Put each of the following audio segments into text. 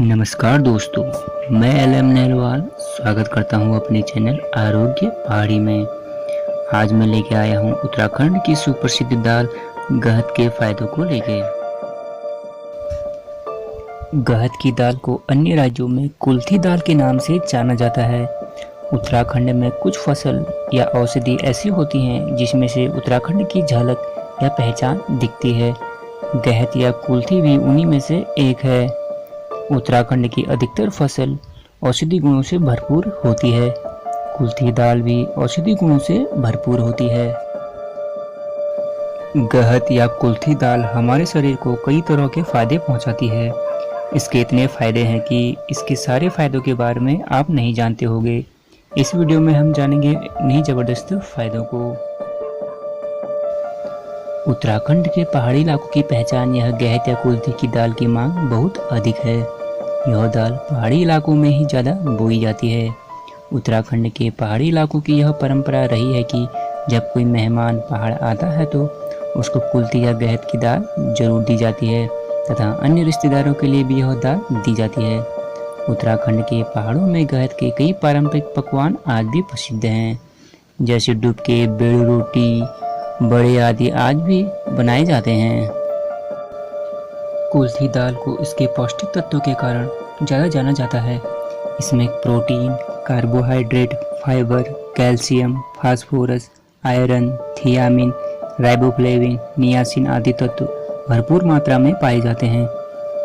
नमस्कार दोस्तों, मैं एल.एम. नेरवाल स्वागत करता हूं अपने चैनल आरोग्य पहाड़ी में। आज मैं लेके आया हूं उत्तराखंड की सुप्रसिद्ध दाल गहत के फायदों को लेके। गहत की दाल को अन्य राज्यों में कुल्थी दाल के नाम से जाना जाता है। उत्तराखंड में कुछ फसल या औषधि ऐसी होती हैं जिसमें से उत्तराखंड की झलक या पहचान दिखती है। गहत या कुल्थी भी उन्हीं में से एक है। उत्तराखंड की अधिकतर फसल औषधि गुणों से भरपूर होती है। कुल्थी दाल भी औषधि गुणों से भरपूर होती है। गहत या कुल्थी दाल हमारे शरीर को कई तरह के फायदे पहुंचाती है। इसके इतने फायदे हैं कि इसके सारे फायदों के बारे में आप नहीं जानते होंगे। इस वीडियो में हम जानेंगे इन्हीं जबरदस्त फायदों को। उत्तराखंड के पहाड़ी इलाकों की पहचान यह गहत या कुल्थी की दाल की मांग बहुत अधिक है। यह दाल पहाड़ी इलाकों में ही ज़्यादा बोई जाती है। उत्तराखंड के पहाड़ी इलाकों की यह परंपरा रही है कि जब कोई मेहमान पहाड़ आता है तो उसको कुल्थी या गहत की दाल जरूर दी जाती है तथा अन्य रिश्तेदारों के लिए भी यह दाल दी जाती है। उत्तराखंड के पहाड़ों में गहत के कई पारंपरिक पकवान आज भी प्रसिद्ध हैं, जैसे डुबके, बेड़ू रोटी, बड़े आदि आज भी बनाए जाते हैं। कुल्थी दाल को इसके पौष्टिक तत्वों के कारण ज़्यादा जाना जाता है। इसमें protein, carbohydrate, fibre, calcium, phosphorus, iron, thiamine, riboflavin, niacin आदि तत्व भरपूर मात्रा में पाए जाते हैं,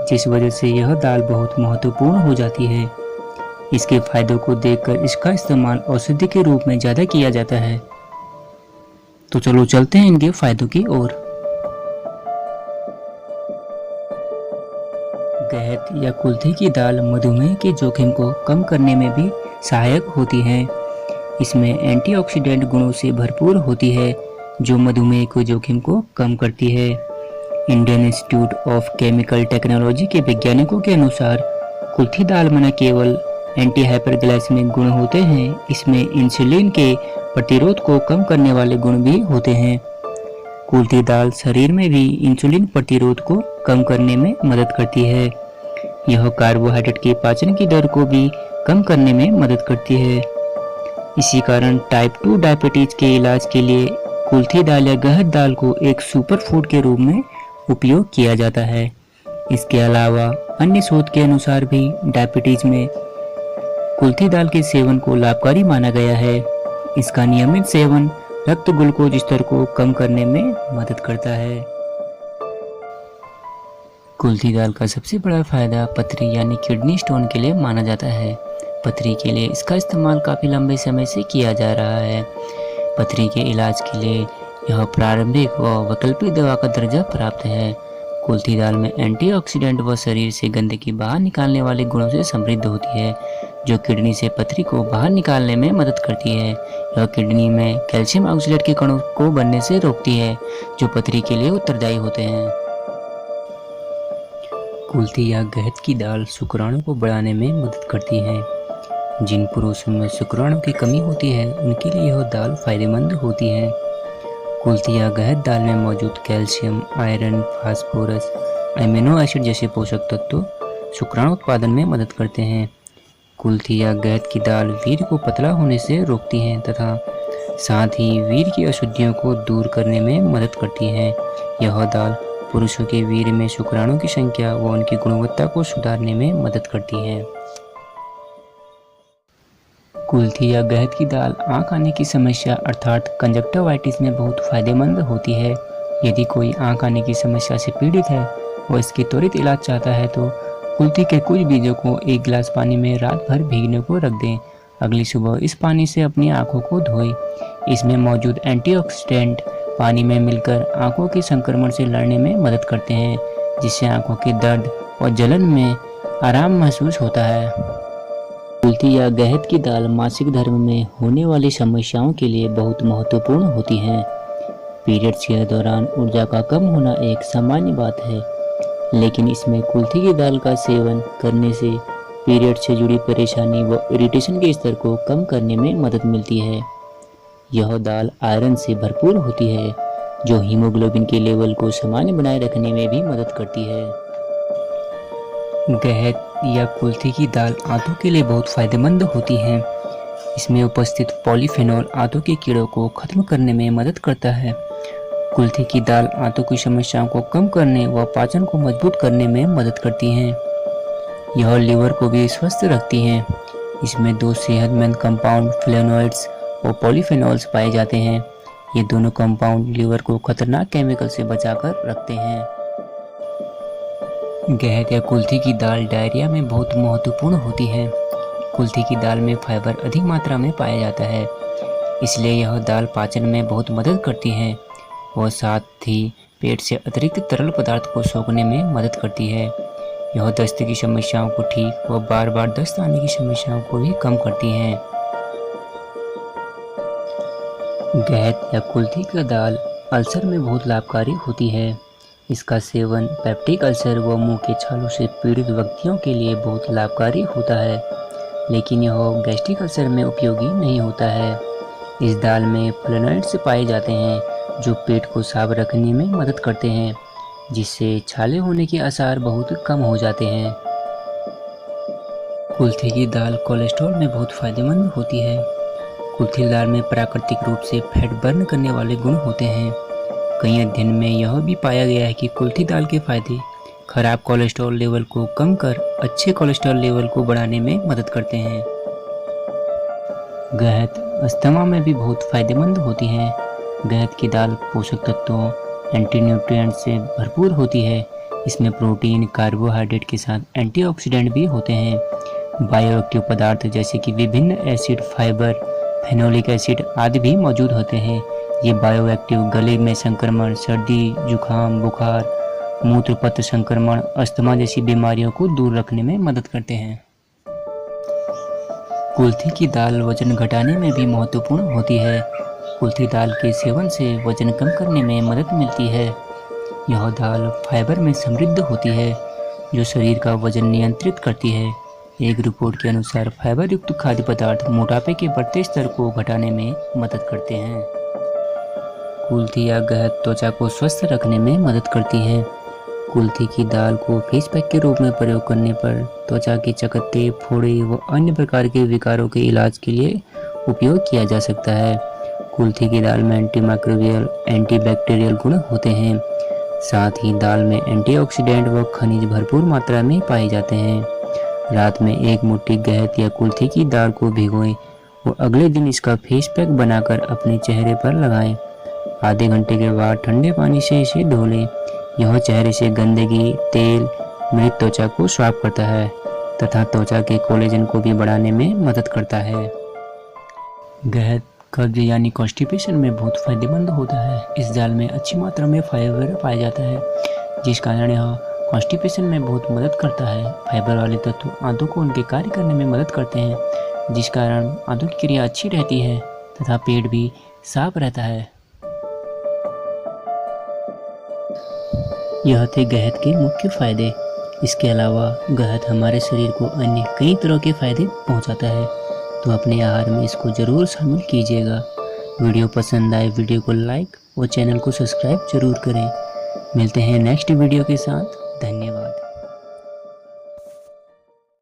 जिस वजह से यह दाल बहुत महत्वपूर्ण हो जाती है। इसके फायदों को देखकर इसका इस्तेमाल औषधि के रूप में ज़्यादा किया जाता है। तो चलो चलते हैं इनके फायदों की ओर। गहत या कुल्थी की दाल मधुमेह के जोखिम को कम करने में भी सहायक होती है। इसमें एंटीऑक्सीडेंट गुणों से भरपूर होती है जो मधुमेह के जोखिम को कम करती है। Indian institute of chemical technology के वैज्ञानिकों के अनुसार कुल्थी दाल में न केवल एंटी हाइपरग्लाइसेमिक गुण होते हैं, इसमें इंसुलिन के प्रतिरोध को कम करने वाले गुण भी होते हैं। कुल्थी दाल शरीर में भी इंसुलिन प्रतिरोध को कम करने में मदद करती है। यह कार्बोहाइड्रेट के पाचन की दर को भी कम करने में मदद करती है। इसी कारण टाइप 2 डायबिटीज के इलाज के लिए कुल्थी दाल या गहत दाल को एक सुपर फूड के रूप में उपयोग किया जाता है। इसके अलावा अन्य शोध के अनुसार भी डायबिटीज में कुल्थी दाल के सेवन को लाभकारी माना गया है। इसका नियमित सेवन रक्त ग्लूकोज स्तर को कम करने में मदद करता है। कुल्थी दाल का सबसे बड़ा फायदा पथरी यानी किडनी स्टोन के लिए माना जाता है। पथरी के लिए इसका इस्तेमाल काफ़ी लंबे समय से किया जा रहा है। पथरी के इलाज के लिए यह प्रारंभिक व वैकल्पिक दवा का दर्जा प्राप्त है। कुल्थी दाल में एंटीऑक्सीडेंट व शरीर से गंदगी बाहर निकालने वाले गुणों से समृद्ध होती है, जो किडनी से पथरी को बाहर निकालने में मदद करती है। यह किडनी में कैल्शियम ऑक्सलेट के कणों को बनने से रोकती है, जो पथरी के लिए उत्तरदायी होते हैं। कुल्थी या गहत की दाल शुक्राणु को बढ़ाने में मदद करती है। जिन पुरुषों में शुक्राणु की कमी होती है उनके लिए यह दाल फायदेमंद होती है। कुल्थी या गहत दाल में मौजूद calcium, iron, phosphorus, amino acid जैसे पोषक तत्व शुक्राणु उत्पादन में मदद करते हैं। कुल्थी या गहत की दाल वीर्य को पतला होने से रोकती हैं तथा साथ ही वीर्य की अशुद्धियों को दूर करने में मदद करती हैं। यह दाल पुरुषों के वीर्य में शुक्राणु की संख्या व उनकी गुणवत्ता को सुधारने में मदद करती है। कुल्थी या गहत की दाल आंख आने की समस्या अर्थात कंजक्टिवाइटिस में बहुत फायदेमंद होती है। यदि कोई आंख आने की समस्या से पीड़ित है और इसके त्वरित इलाज चाहता है तो कुल्थी के कुछ बीजों को एक गिलास पानी में रात भर भीगने को रख दें। अगली सुबह इस पानी से अपनी आंखों को धोएं। इसमें मौजूद एंटीऑक्सीडेंट पानी में मिलकर आंखों के संक्रमण से लड़ने में मदद करते हैं, जिससे आंखों के दर्द और जलन में आराम महसूस होता है। कुल्थी या गहत की दाल मासिक धर्म में होने वाली समस्याओं के लिए बहुत महत्वपूर्ण होती है। पीरियड्स के दौरान ऊर्जा का कम होना एक सामान्य बात है, लेकिन इसमें कुल्थी की दाल का सेवन करने से पीरियड से जुड़ी परेशानी व इरिटेशन के स्तर को कम करने में मदद मिलती है। यह दाल आयरन से भरपूर होती है, जो हीमोग्लोबिन के लेवल को सामान्य बनाए रखने में भी मदद करती है। गहत या कुल्थी की दाल आंतों के लिए बहुत फायदेमंद होती है। इसमें उपस्थित पॉलीफेनॉल आंतों के कीड़ों को खत्म करने में मदद करता है। कुल्थी की दाल आंतों की समस्याओं को कम करने व पाचन को मजबूत करने में मदद करती हैं। यह लीवर को भी स्वस्थ रखती हैं। इसमें 2 सेहतमंद कंपाउंड फ्लेवोनॉइड्स और पॉलीफेनॉल्स पाए जाते हैं। ये दोनों कंपाउंड लीवर को खतरनाक केमिकल से बचाकर रखते हैं। गहत या कुल्थी की दाल डायरिया में बहुत महत्वपूर्ण होती है। कुल्थी की दाल में फाइबर अधिक मात्रा में पाया जाता है, इसलिए यह दाल पाचन में बहुत मदद करती है और साथ ही पेट से अतिरिक्त तरल पदार्थ को सोखने में मदद करती है। यह दस्त की समस्याओं को ठीक व बार बार दस्त आने की समस्याओं को भी कम करती हैं। गहत या कुल्थी की दाल अल्सर में बहुत लाभकारी होती है। इसका सेवन पेप्टिक अल्सर व मुंह के छालों से पीड़ित व्यक्तियों के लिए बहुत लाभकारी होता है, लेकिन यह गैस्ट्रिक अल्सर में उपयोगी नहीं होता है। इस दाल में फ्लेवोनॉइड्स पाए जाते हैं जो पेट को साफ रखने में मदद करते हैं, जिससे छाले होने के आसार बहुत कम हो जाते हैं। कुल्थी की दाल कोलेस्ट्रॉल में बहुत फायदेमंद होती है। कुल्थी दाल में प्राकृतिक रूप से फैट बर्न करने वाले गुण होते हैं। कई अध्ययन में यह भी पाया गया है कि कुल्थी दाल के फायदे खराब कोलेस्ट्रॉल लेवल को कम कर अच्छे कोलेस्ट्रॉल लेवल को बढ़ाने में मदद करते हैं। गहत अस्थमा में भी बहुत फायदेमंद होती है। गहत की दाल पोषक तत्वों एंटी न्यूट्रिएंट से भरपूर होती है। इसमें प्रोटीन कार्बोहाइड्रेट के साथ एंटीऑक्सीडेंट भी होते हैं। बायोएक्टिव पदार्थ जैसे कि विभिन्न एसिड, फाइबर, फेनोलिक एसिड आदि भी मौजूद होते हैं। ये बायोएक्टिव गले में संक्रमण, सर्दी, जुकाम, बुखार, मूत्रपथ संक्रमण, अस्थमा जैसी बीमारियों को दूर रखने में मदद करते हैं। कुल्थी की दाल वजन घटाने में भी महत्वपूर्ण होती है। कुल्थी दाल के सेवन से वजन कम करने में मदद मिलती है। यह दाल फाइबर में समृद्ध होती है जो शरीर का वजन नियंत्रित करती है। एक रिपोर्ट के अनुसार फाइबर युक्त खाद्य पदार्थ मोटापे के बढ़ते स्तर को घटाने में मदद करते हैं। कुल्थी या गहत त्वचा को स्वस्थ रखने में मदद करती है। कुल्थी की दाल को फेस पैक के रूप में प्रयोग करने पर त्वचा के चकत्ते, फोड़े व अन्य प्रकार के विकारों के इलाज के लिए उपयोग किया जा सकता है। कुल्थी की दाल में एंटीमाइक्रोबियल, एंटीबैक्टीरियल गुण होते हैं। साथ ही दाल में एंटीऑक्सीडेंट व खनिज भरपूर मात्रा में पाए जाते हैं। रात में 1 मुट्ठी गहत या कुल्थी की दाल को भिगोएं और अगले दिन इसका फेस पैक बनाकर अपने चेहरे पर लगाएं। आधे घंटे के बाद ठंडे पानी से इसे धो लें। यह चेहरे से गंदगी, तेल, मृत त्वचा को साफ करता है तथा त्वचा के कोलेजन को भी बढ़ाने में मदद करता है। गहत कब्ज यानी कॉन्स्टिपेशन में बहुत फायदेमंद होता है। इस दाल में अच्छी मात्रा में फाइबर पाया जाता है, जिस कारण यह कॉन्स्टिपेशन में बहुत मदद करता है। फाइबर वाले तत्व आंतों को उनके कार्य करने में मदद करते हैं, जिस कारण आंतों की क्रिया अच्छी रहती है तथा पेट भी साफ रहता है। यह थे गहत के मुख्य फायदे। इसके अलावा गहत हमारे शरीर को अन्य कई तरह के फायदे पहुंचाता है, तो अपने आहार में इसको ज़रूर शामिल कीजिएगा। वीडियो पसंद आए वीडियो को लाइक और चैनल को सब्सक्राइब जरूर करें। मिलते हैं नेक्स्ट वीडियो के साथ। धन्यवाद।